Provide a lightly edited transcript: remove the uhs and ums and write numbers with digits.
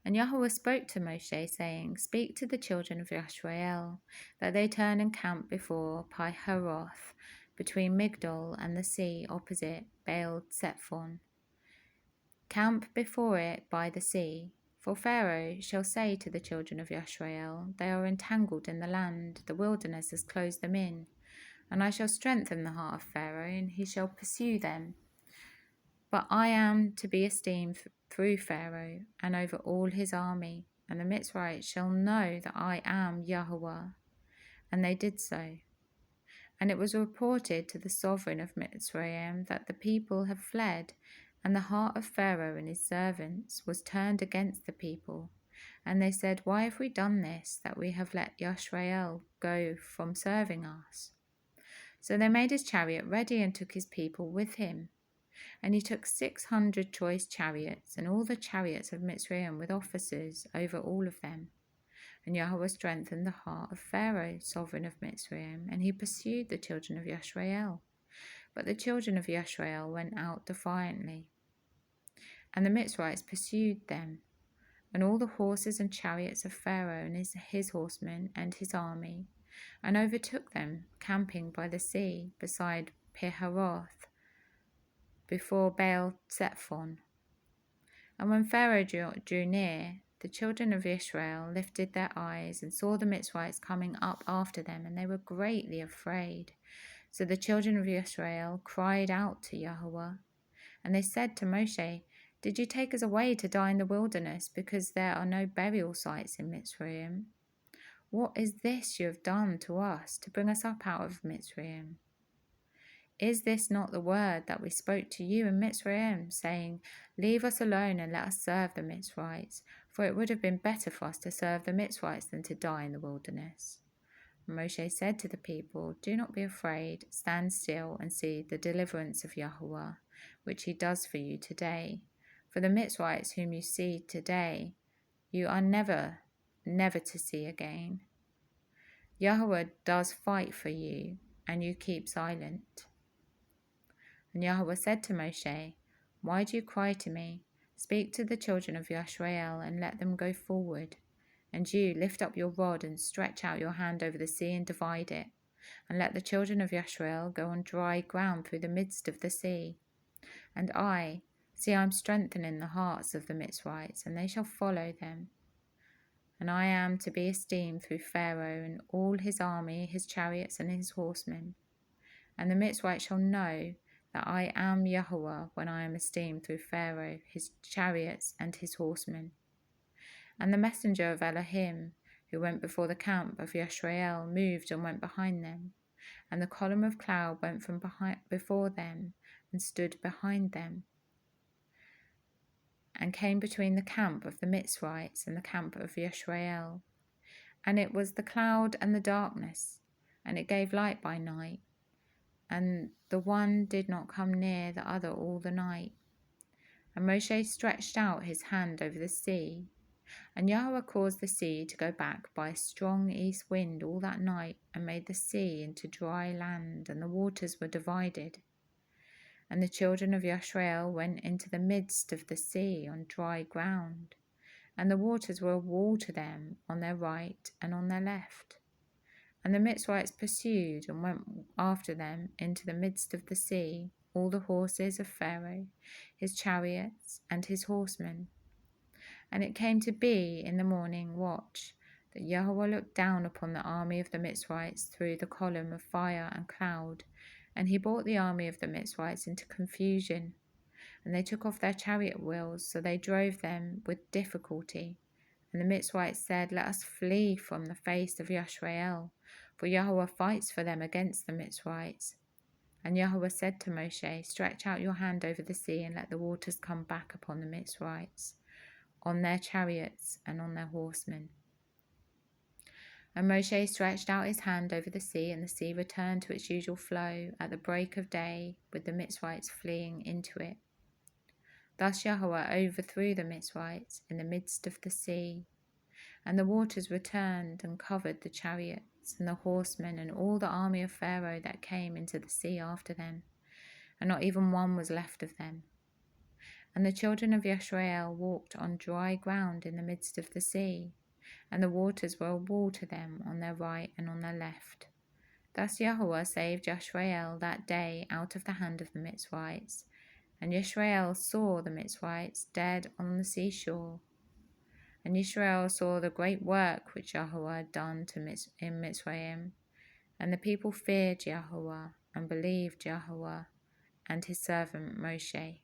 And Yahweh spoke to Moshe, saying, Speak to the children of Yisrael, that they turn and camp before Pi-haroth, between Migdol and the sea opposite Baal-Zephon. Camp before it by the sea. For Pharaoh shall say to the children of Yisrael, They are entangled in the land, the wilderness has closed them in. And I shall strengthen the heart of Pharaoh, and he shall pursue them. But I am to be esteemed through Pharaoh, and over all his army, and the Mitzrites shall know that I am Yahweh. And they did so. And it was reported to the sovereign of Mitzrayim that the people have fled, and the heart of Pharaoh and his servants was turned against the people. And they said, Why have we done this, that we have let Yisrael go from serving us? So they made his chariot ready and took his people with him. And he took 600 choice chariots, and all the chariots of Mitzrayim with officers over all of them. And Yahweh strengthened the heart of Pharaoh, sovereign of Mitzrayim, and he pursued the children of Yisrael. But the children of Yisrael went out defiantly. And the Mitzrites pursued them, and all the horses and chariots of Pharaoh and his horsemen and his army, and overtook them, camping by the sea, beside Pi-haroth, before Baal-Zephon. And when Pharaoh drew near, the children of Israel lifted their eyes and saw the Mitzrites coming up after them, and they were greatly afraid. So the children of Israel cried out to Yahweh, and they said to Moshe, Did you take us away to die in the wilderness, because there are no burial sites in Mitzrayim? What is this you have done to us, to bring us up out of Mitzrayim? Is this not the word that we spoke to you in Mitzrayim, saying, Leave us alone and let us serve the Mitzrites, for it would have been better for us to serve the Mitzrites than to die in the wilderness? And Moshe said to the people, Do not be afraid, stand still and see the deliverance of Yahweh, which he does for you today. For the Mitzrites whom you see today, you are never to see again. Yahweh does fight for you, and you keep silent. And Yahweh said to Moshe, Why do you cry to me? Speak to the children of Yisrael and let them go forward. And you lift up your rod and stretch out your hand over the sea and divide it. And let the children of Yisrael go on dry ground through the midst of the sea. And I am strengthening the hearts of the Mitzrites, and they shall follow them. And I am to be esteemed through Pharaoh and all his army, his chariots and his horsemen. And the Mitzrites shall know that I am Yahweh when I am esteemed through Pharaoh, his chariots and his horsemen. And the messenger of Elohim, who went before the camp of Yisrael, moved and went behind them. And the column of cloud went from before them and stood behind them, and came between the camp of the Mitzrites and the camp of Yisrael. And it was the cloud and the darkness, and it gave light by night. And the one did not come near the other all the night. And Moshe stretched out his hand over the sea, and Yahweh caused the sea to go back by a strong east wind all that night, and made the sea into dry land, and the waters were divided. And the children of Yisrael went into the midst of the sea on dry ground, and the waters were a wall to them on their right and on their left. And the Mitzrites pursued and went after them into the midst of the sea, all the horses of Pharaoh, his chariots, and his horsemen. And it came to be in the morning watch that Yahweh looked down upon the army of the Mitzrites through the column of fire and cloud, and he brought the army of the Mitzrites into confusion. And they took off their chariot wheels, so they drove them with difficulty. And the Mitzrites said, Let us flee from the face of Yisrael, for Yahweh fights for them against the Mitzrites. And Yahweh said to Moshe, Stretch out your hand over the sea, and let the waters come back upon the Mitzrites, on their chariots and on their horsemen. And Moshe stretched out his hand over the sea, and the sea returned to its usual flow at the break of day, with the Mitzrites fleeing into it. Thus Yahweh overthrew the Mitzrites in the midst of the sea, and the waters returned and covered the chariots and the horsemen and all the army of Pharaoh that came into the sea after them, and not even one was left of them. And the children of Yisrael walked on dry ground in the midst of the sea, and the waters were a wall to them on their right and on their left. Thus Yahweh saved Yisrael that day out of the hand of the Mitzrites, and Yisrael saw the Mitzrites dead on the seashore. And Yisrael saw the great work which Yahweh had done in Mitzrayim, and the people feared Yahweh and believed Yahweh and his servant Moshe.